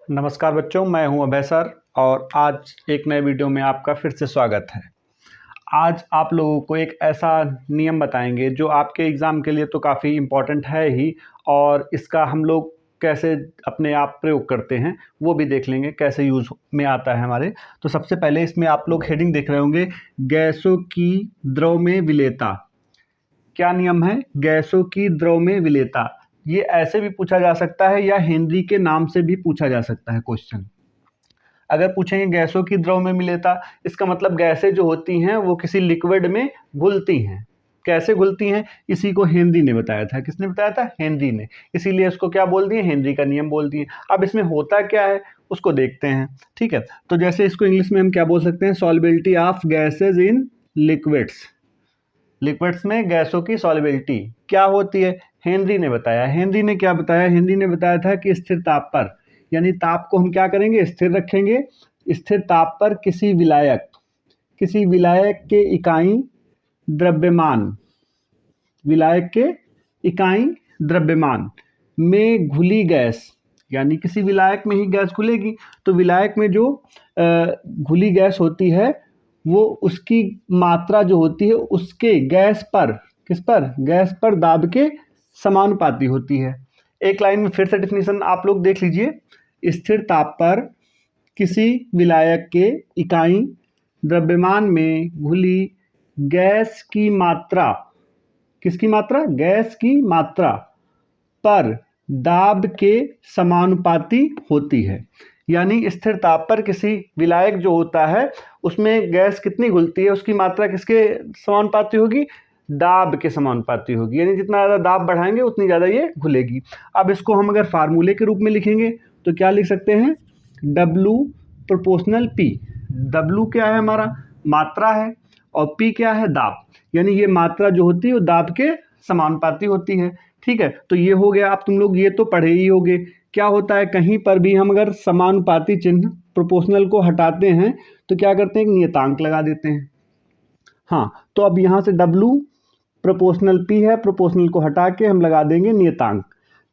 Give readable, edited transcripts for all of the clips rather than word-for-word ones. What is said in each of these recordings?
नमस्कार बच्चों, मैं हूं अभय सर और आज एक नए वीडियो में आपका फिर से स्वागत है। आज आप लोगों को एक ऐसा नियम बताएंगे जो आपके एग्ज़ाम के लिए तो काफ़ी इम्पॉर्टेंट है ही, और इसका हम लोग कैसे अपने आप प्रयोग करते हैं वो भी देख लेंगे, कैसे यूज़ में आता है हमारे। तो सबसे पहले इसमें आप लोग हेडिंग देख रहे होंगे, गैसों की द्रव में विलेयता। क्या नियम है? गैसों की द्रव में विलेयता। ये ऐसे भी पूछा जा सकता है या हेनरी के नाम से भी पूछा जा सकता है क्वेश्चन। अगर पूछेंगे गैसों की द्रव में विलेयता, इसका मतलब गैसें जो होती हैं वो किसी लिक्विड में घुलती हैं। कैसे घुलती हैं, इसी को हेनरी ने बताया था। किसने बताया था? हेनरी ने। इसीलिए इसको क्या बोल दिए? हेनरी का नियम बोल दिए। अब इसमें होता क्या है उसको देखते हैं। ठीक है, तो जैसे इसको इंग्लिश में हम क्या बोल सकते हैं? Solubility of gases in liquids. Liquids में गैसों की सॉल्युबिलिटी क्या होती है? हेनरी ने बताया। हेनरी ने क्या बताया? हेनरी ने बताया था कि स्थिर ताप पर, यानी ताप को हम क्या करेंगे? स्थिर रखेंगे। स्थिर ताप पर किसी विलायक के इकाई द्रव्यमान, विलायक के इकाई द्रव्यमान में घुली गैस, यानी किसी विलायक में ही गैस घुलेगी। तो विलायक में जो घुली गैस होती है वो उसकी मात्रा जो होती है उसके गैस पर, किस पर? गैस पर दाब के समानुपाती होती है। एक लाइन में फिर से डेफिनेशन आप लोग देख लीजिए। स्थिर ताप पर किसी विलायक के इकाई द्रव्यमान में घुली गैस की मात्रा, किसकी मात्रा? गैस की मात्रा पर दाब के समानुपाती होती है। यानी स्थिर ताप पर किसी विलायक जो होता है उसमें गैस कितनी घुलती है, उसकी मात्रा किसके समानुपाती होगी? दाब के समानुपाती होगी। यानी जितना ज़्यादा दाब बढ़ाएंगे उतनी ज़्यादा ये घुलेगी। अब इसको हम अगर फार्मूले के रूप में लिखेंगे तो क्या लिख सकते हैं? W proportional P। W क्या है? हमारा मात्रा है, और P क्या है? दाब। यानी ये मात्रा जो होती है वो दाब के समानुपाती होती है। ठीक है, तो ये हो गया। अब तुम लोग ये तो पढ़े ही होगे, क्या होता है कहीं पर भी हम अगर समानुपाती चिन्ह प्रोपोर्शनल को हटाते हैं तो क्या करते हैं? एक नियतांक लगा देते हैं। हाँ, तो अब यहाँ से W प्रोपोर्शनल P है, प्रोपोर्शनल को हटा के हम लगा देंगे नियतांक।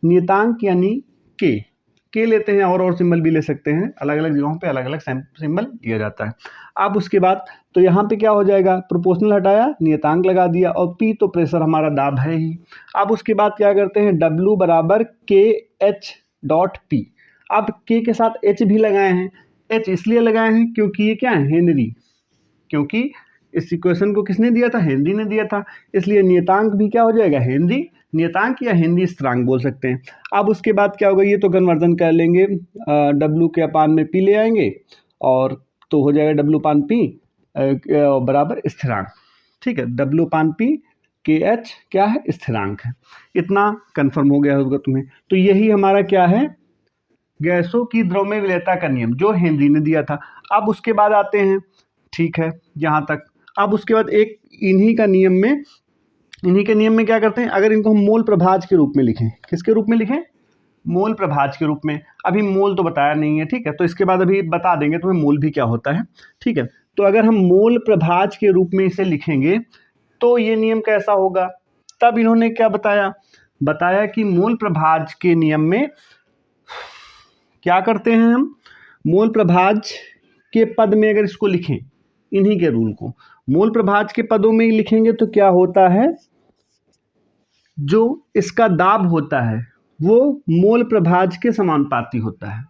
नियतांक यानी के लेते हैं, और सिंबल भी ले सकते हैं। अलग अलग जगहों पे अलग अलग सिंबल दिया जाता है। अब उसके बाद तो यहाँ पे क्या हो जाएगा? प्रोपोर्शनल हटाया, नियतांक लगा दिया, और P तो प्रेशर हमारा दाब है ही। अब उसके बाद क्या करते हैं? W बराबर KH.P। अब K के साथ H भी लगाए हैं। H इसलिए लगाए हैं क्योंकि ये क्या है? हेनरी। क्योंकि इस इक्वेशन को किसने दिया था? हेनरी ने दिया था। इसलिए नियतांक भी क्या हो जाएगा? हेनरी नियतांक या हेनरी स्थिरांक बोल सकते हैं। अब उसके बाद क्या होगा? ये तो कन्वर्जन कर लेंगे, W के अपान में P ले आएंगे, और तो हो जाएगा W अपान P बराबर स्थिरांक। ठीक है, W अपान P KH क्या है? स्थिरांक है। इतना कंफर्म हो गया होगा तुम्हें। तो यही हमारा क्या है? गैसों की द्रव में विलेयता का नियम जो हेनरी ने दिया था। अब उसके बाद आते हैं, ठीक है यहाँ तक। अब उसके बाद एक इन्हीं के नियम में क्या करते हैं? अगर इनको हम मोल प्रभाज के रूप में लिखें, किसके रूप में लिखें? मोल प्रभाज के रूप में। अभी मोल तो बताया नहीं है, ठीक है, तो इसके बाद अभी बता देंगे तुम्हें मोल भी क्या होता है। ठीक है, तो अगर हम मोल प्रभाज के रूप में इसे लिखेंगे तो ये नियम कैसा होगा? तब इन्होंने क्या बताया कि मोल प्रभाज के नियम में क्या करते हैं हम? मोल प्रभाज के पद में अगर इसको लिखें, इन्हीं के रूल को मोल प्रभाज के पदों में लिखेंगे तो क्या होता है? जो इसका दाब होता है वो मोल प्रभाज के समानुपाती होता है।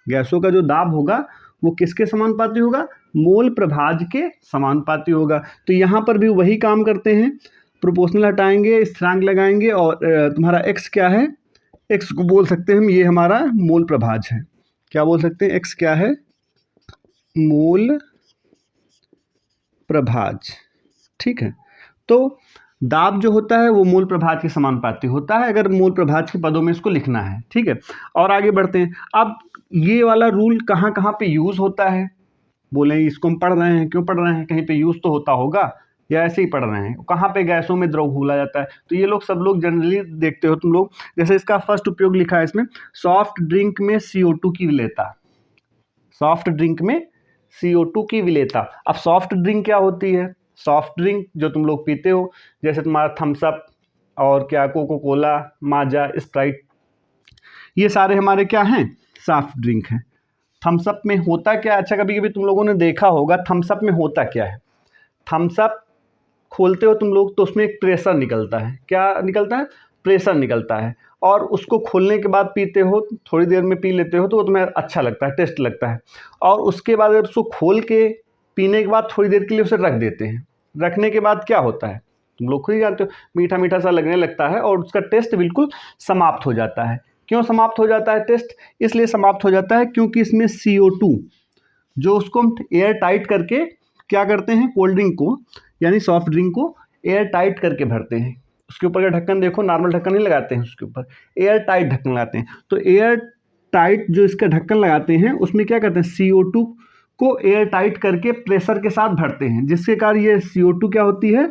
गैसों का जो दाब होगा वो किसके समानुपाती होगा? मोल प्रभाज के समानुपाती होगा। तो यहाँ पर भी वही काम करते हैं। प्रोपोर्शनल हटाएंगे, स्थिरांक लगाएंगे, और तुम्हारा x क्या है? x को बोल सकते हैं हम, ये हमारा मोल प्रभाज है। क्या बोल सकते हैं? x क्या है? मोल प्रभाज। ठीक है, तो दाब जो होता है वो मूल प्रभाज के समानुपाती होता है, अगर मूल प्रभाज के पदों में इसको लिखना है। ठीक है, और आगे बढ़ते हैं। अब ये वाला रूल कहाँ कहाँ पे यूज़ होता है? बोले इसको हम पढ़ रहे हैं, क्यों पढ़ रहे हैं? कहीं पे यूज़ तो होता होगा, या ऐसे ही पढ़ रहे हैं? कहाँ पे गैसों में द्रव घोला जाता है? तो ये लोग सब लोग जनरली देखते हो तुम लोग। जैसे इसका फर्स्ट उपयोग लिखा है इसमें, सॉफ्ट ड्रिंक में CO2 की विलेयता। सॉफ्ट ड्रिंक में CO2 की विलेयता। अब सॉफ्ट ड्रिंक क्या होती है? सॉफ्ट ड्रिंक जो तुम लोग पीते हो, जैसे तुम्हारा थम्स अप और क्या कोको कोला, माजा, स्प्राइट, ये सारे हमारे क्या हैं? सॉफ्ट ड्रिंक हैं। थम्स अप में होता क्या है, अच्छा कभी कभी तुम लोगों ने देखा होगा थम्स अप में होता क्या है, थम्स अप खोलते हो तुम लोग तो उसमें एक प्रेशर निकलता है, क्या निकलता है, प्रेशर निकलता है, और उसको खोलने के बाद पीते हो, थोड़ी देर में पी लेते हो तो वो तुम्हें अच्छा लगता है, टेस्ट लगता है, और उसके बाद अगर उसको खोल के पीने के बाद थोड़ी देर के लिए उसे रख देते हैं, रखने के बाद क्या होता है तुम लोग खुद ही जानते हो, मीठा मीठा सा लगने लगता है और उसका टेस्ट बिल्कुल समाप्त हो जाता है। क्यों समाप्त हो जाता है टेस्ट, इसलिए समाप्त हो जाता है क्योंकि इसमें CO2 जो उसको हम एयर टाइट करके क्या करते हैं, कोल्ड ड्रिंक को यानी सॉफ्ट ड्रिंक को एयर टाइट करके भरते हैं, उसके ऊपर का ढक्कन देखो, नॉर्मल ढक्कन नहीं लगाते हैं, उसके ऊपर एयर टाइट ढक्कन लगाते हैं। तो एयर टाइट जो इसका ढक्कन लगाते हैं उसमें क्या करते हैं, CO2 को एयर टाइट करके प्रेशर के साथ भरते हैं, जिसके कारण ये CO2 क्या होती है,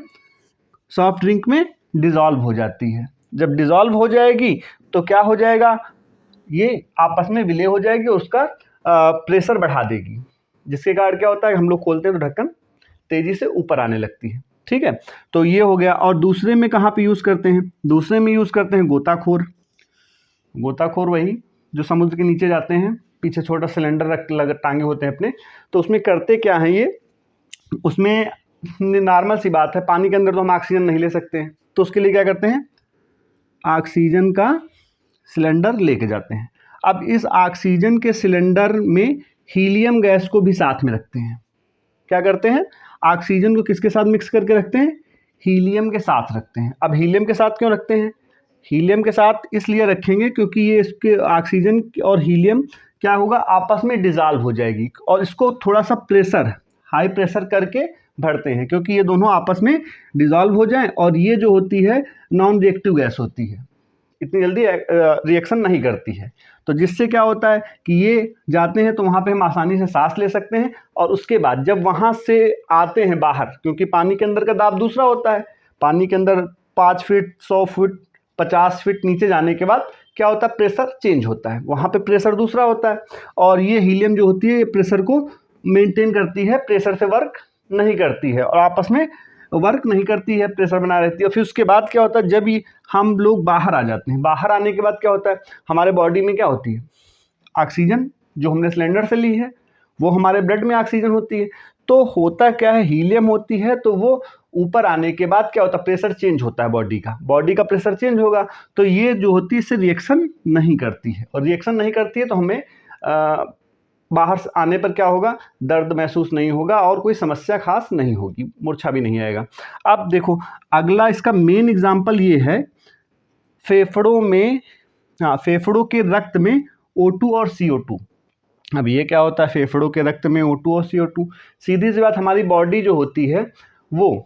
सॉफ्ट ड्रिंक में डिज़ोल्व हो जाती है। जब डिज़ोल्व हो जाएगी तो क्या हो जाएगा, ये आपस में विलय हो जाएगी और उसका प्रेशर बढ़ा देगी, जिसके कारण क्या होता है, हम लोग खोलते हैं तो ढक्कन तेज़ी से ऊपर आने लगती है। ठीक है, तो ये हो गया। और दूसरे में कहाँ पे यूज़ करते हैं, दूसरे में यूज़ करते हैं गोताखोर। गोताखोर वही जो समुद्र के नीचे जाते हैं, पीछे छोटा सिलेंडर रख टांगे होते हैं अपने, तो उसमें करते क्या हैं ये, उसमें नॉर्मल सी बात है, पानी के अंदर तो हम ऑक्सीजन नहीं ले सकते हैं, तो उसके लिए क्या करते हैं, ऑक्सीजन का सिलेंडर लेके जाते हैं। अब इस ऑक्सीजन के सिलेंडर में हीलियम गैस को भी साथ में रखते हैं। क्या करते हैं, ऑक्सीजन को किसके साथ मिक्स करके रखते हैं, हीलियम के साथ रखते हैं। अब हीलियम के साथ क्यों रखते हैं, हीलियम के साथ इसलिए रखेंगे क्योंकि ये इसके ऑक्सीजन और हीलियम क्या होगा, आपस में डिज़ोल्व हो जाएगी, और इसको थोड़ा सा प्रेशर, हाई प्रेशर करके भरते हैं, क्योंकि ये दोनों आपस में डिज़ोल्व हो जाएं, और ये जो होती है नॉन रिएक्टिव गैस होती है, इतनी जल्दी रिएक्शन नहीं करती है, तो जिससे क्या होता है कि ये जाते हैं तो वहाँ पे हम आसानी से सांस ले सकते हैं, और उसके बाद जब वहाँ से आते हैं बाहर, क्योंकि पानी के अंदर का दाब दूसरा होता है, पानी के अंदर 5 फीट 100 फीट 50 फीट नीचे जाने के बाद क्या होता है, प्रेशर चेंज होता है, वहाँ पे प्रेशर दूसरा होता है, और ये हीलियम जो होती है ये प्रेशर को मेंटेन करती है, प्रेशर से वर्क नहीं करती है, और आपस में वर्क नहीं करती है, प्रेशर बना रहती है। फिर उसके बाद क्या होता है, जब ये हम लोग बाहर आ जाते हैं, बाहर आने के बाद क्या होता है, हमारे बॉडी में क्या होती है, ऑक्सीजन जो हमने सिलेंडर से ली है वो हमारे ब्लड में ऑक्सीजन होती है, तो होता क्या है, हीलियम होती है, तो वो ऊपर आने के बाद क्या होता है, प्रेशर चेंज होता है, बॉडी का प्रेशर चेंज होगा, तो ये जो होती है इससे रिएक्शन नहीं करती है, और रिएक्शन नहीं करती है तो हमें बाहर से आने पर क्या होगा, दर्द महसूस नहीं होगा और कोई समस्या खास नहीं होगी, मूर्छा भी नहीं आएगा। अब देखो अगला इसका मेन एग्जाम्पल ये है, फेफड़ों में, हाँ फेफड़ों के रक्त में O2 और CO2। अब ये क्या होता है, फेफड़ों के रक्त में O2 और CO2, सीधी सी बात, हमारी बॉडी जो होती है वो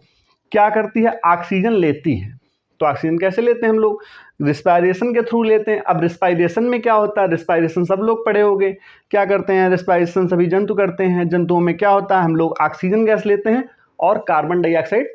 क्या करती है, ऑक्सीजन लेती है, तो ऑक्सीजन कैसे लेते हैं हम लोग, रिस्पायरेशन के थ्रू लेते हैं। अब रिस्पायरेशन में क्या होता है, रिस्पायरेशन सब लोग पढ़े होंगे, क्या करते हैं, रिस्पायरेशन सभी जंतु करते हैं, जंतुओं में क्या होता है, हम लोग ऑक्सीजन गैस लेते हैं और कार्बन डाइऑक्साइड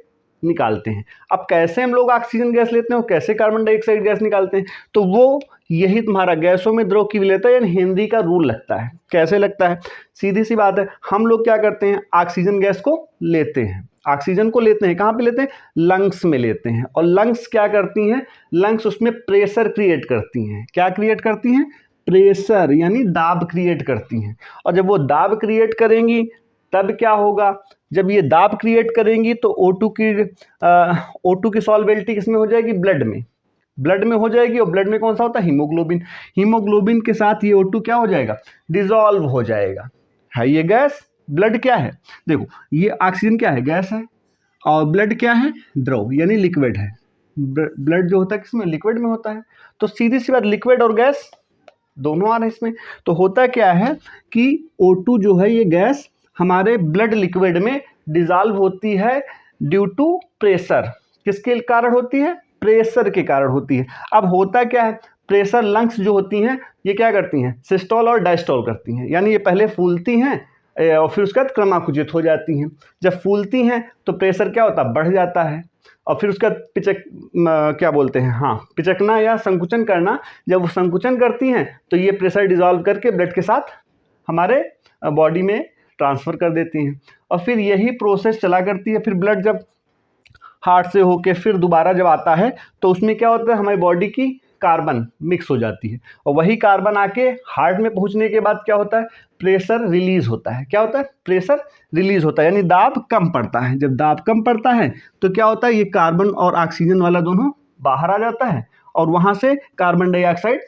निकालते हैं। अब कैसे हम लोग ऑक्सीजन गैस लेते हैं और कैसे कार्बन डाइऑक्साइड गैस निकालते हैं, तो वो यही तुम्हारा गैसों में द्रव की विलेयता यानी हेनरी का रूल लगता है। कैसे लगता है, सीधी सी बात है, हम लोग क्या करते हैं, ऑक्सीजन गैस को लेते हैं, ऑक्सीजन को लेते हैं, कहाँ पे लेते हैं, लंग्स में लेते हैं, और लंग्स क्या करती हैं, लंग्स उसमें प्रेशर क्रिएट करती हैं। क्या क्रिएट करती हैं, प्रेशर यानी दाब क्रिएट करती हैं, और जब वो दाब क्रिएट करेंगी तब क्या होगा, जब ये दाब क्रिएट करेंगी तो O2 की सॉल्वेबिलिटी किसमें हो जाएगी, ब्लड में हो जाएगी, और ब्लड में कौन सा होता है, हीमोग्लोबिन के साथ ये O2 क्या हो जाएगा, डिजॉल्व हो जाएगा। है ये गैस, ब्लड क्या है, देखो ये ऑक्सीजन क्या है, गैस है, और ब्लड क्या है, द्रव यानी लिक्विड है। ब्लड जो होता है किसमें, लिक्विड में होता है, तो सीधी सी बात लिक्विड और गैस दोनों आ रहे हैं इसमें। तो होता क्या है कि O2 जो है ये गैस हमारे ब्लड लिक्विड में डिजॉल्व होती है ड्यू टू प्रेशर, किसके कारण होती है, प्रेशर के कारण होती है। अब होता क्या है, प्रेशर लंग्स जो होती हैं ये क्या करती हैं, सिस्टोल और डायस्टोल करती हैं, यानी ये पहले फूलती हैं और फिर उसके बाद क्रमाकुचित हो जाती हैं। जब फूलती हैं तो प्रेशर क्या होता है, बढ़ जाता है, और फिर उसका क्या बोलते हैं, हाँ पिचकना या संकुचन करना, जब वो संकुचन करती हैं तो ये प्रेशर डिजॉल्व करके ब्लड के साथ हमारे बॉडी में ट्रांसफ़र कर देती हैं, और फिर यही प्रोसेस चला करती है। फिर ब्लड जब हार्ट से होके फिर दोबारा जब आता है तो उसमें क्या होता है, हमारी बॉडी की कार्बन मिक्स हो जाती है, और वही कार्बन आके हार्ट में पहुंचने के बाद क्या होता है, प्रेशर रिलीज होता है। क्या होता है, प्रेशर रिलीज होता है, यानी दाब कम पड़ता है। जब दाब कम पड़ता है तो क्या होता है, ये कार्बन और ऑक्सीजन वाला दोनों बाहर आ जाता है, और वहाँ से कार्बन डाइऑक्साइड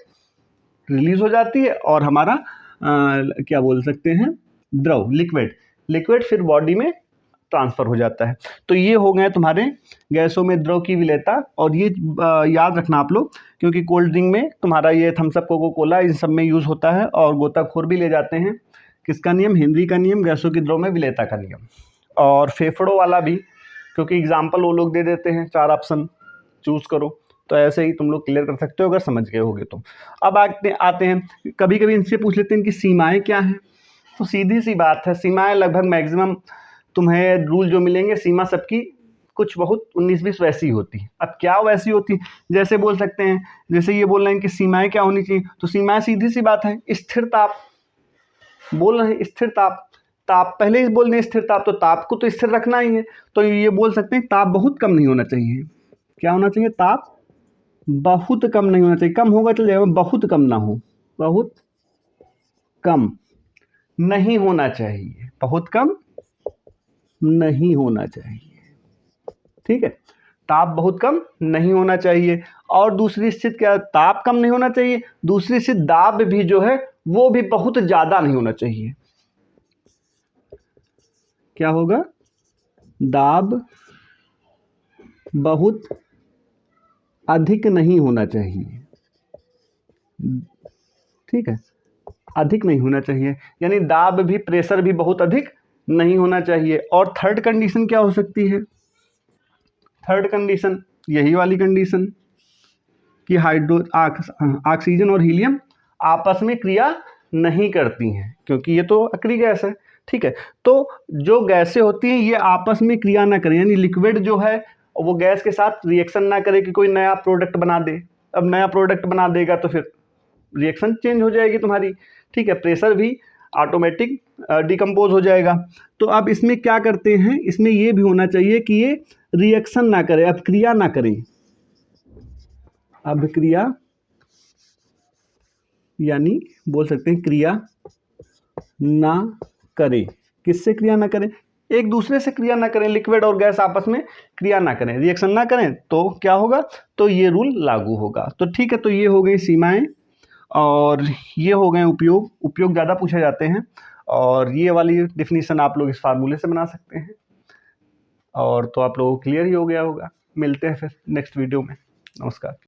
रिलीज हो जाती है, और हमारा क्या बोल सकते हैं, द्रव, लिक्विड फिर बॉडी में ट्रांसफ़र हो जाता है। तो ये हो गए तुम्हारे गैसों में द्रव की विलेयता। और ये याद रखना आप लोग, क्योंकि कोल्ड ड्रिंक में तुम्हारा ये थम्स अप, कोको कोला, इन सब में यूज़ होता है, और गोताखोर भी ले जाते हैं। किसका नियम, हेनरी का नियम, गैसों की द्रव में विलेयता का नियम। और फेफड़ों वाला भी, क्योंकि एग्जाम्पल वो लोग दे देते हैं, 4 ऑप्शन चूज़ करो, तो ऐसे ही तुम लोग क्लियर कर सकते हो अगर समझ गए होगे तो। अब आते हैं, कभी कभी इनसे पूछ लेते हैं कि सीमाएँ क्या हैं। तो सीधी सी बात है, सीमाएँ लगभग मैक्सिमम तुम्हें रूल जो मिलेंगे, सीमा सबकी कुछ बहुत 19-20 वैसी होती है। अब क्या वैसी होती है, जैसे बोल सकते हैं, जैसे ये बोल रहे हैं कि सीमाएँ क्या होनी चाहिए, तो सीमाएँ सीधी सी बात है, स्थिर ताप बोल रहे हैं, स्थिर ताप। ताप पहले ही बोल रहे हैं स्थिर ताप, तो ताप को तो स्थिर रखना ही है। तो ये बोल सकते हैं ताप बहुत कम नहीं होना चाहिए। क्या होना चाहिए, ताप बहुत कम नहीं होना चाहिए। कम होगा चल जाएगा, बहुत कम ना हो, बहुत कम नहीं होना चाहिए, बहुत कम नहीं होना चाहिए। ठीक है, ताप बहुत कम नहीं होना चाहिए। और दूसरी स्थिति क्या, ताप कम नहीं होना चाहिए, दूसरी स्थिति दाब भी जो है वो भी बहुत ज़्यादा नहीं होना चाहिए। क्या होगा, दाब बहुत अधिक नहीं होना चाहिए। ठीक है, अधिक नहीं होना चाहिए, यानी दाब भी, प्रेशर भी बहुत अधिक नहीं होना चाहिए। और थर्ड कंडीशन क्या हो सकती है, थर्ड कंडीशन यही वाली कंडीशन कि ऑक्सीजन और हीलियम आपस में क्रिया नहीं करती हैं, क्योंकि ये तो अक्रिय गैस है। ठीक है, तो जो गैसें होती हैं ये आपस में क्रिया ना करें, यानी लिक्विड जो है वो गैस के साथ रिएक्शन ना करे कि कोई नया प्रोडक्ट बना दे। अब नया प्रोडक्ट बना देगा तो फिर रिएक्शन चेंज हो जाएगी तुम्हारी। ठीक है, प्रेशर भी ऑटोमेटिक डिकम्पोज हो जाएगा। तो अब इसमें क्या करते हैं, इसमें ये भी होना चाहिए कि ये रिएक्शन ना करे, अभिक्रिया ना करें। अभिक्रिया यानी बोल सकते हैं क्रिया ना करें। किससे क्रिया ना करें, एक दूसरे से क्रिया ना करें, लिक्विड और गैस आपस में क्रिया ना करें, रिएक्शन ना करें, तो क्या होगा, तो ये रूल लागू होगा। तो ठीक है, तो ये हो गई सीमाएं, और ये हो गए उपयोग ज़्यादा पूछे जाते हैं, और ये वाली डिफिनीशन आप लोग इस फार्मूले से बना सकते हैं। और तो आप लोगों को क्लियर ही हो गया होगा। मिलते हैं फिर नेक्स्ट वीडियो में। नमस्कार।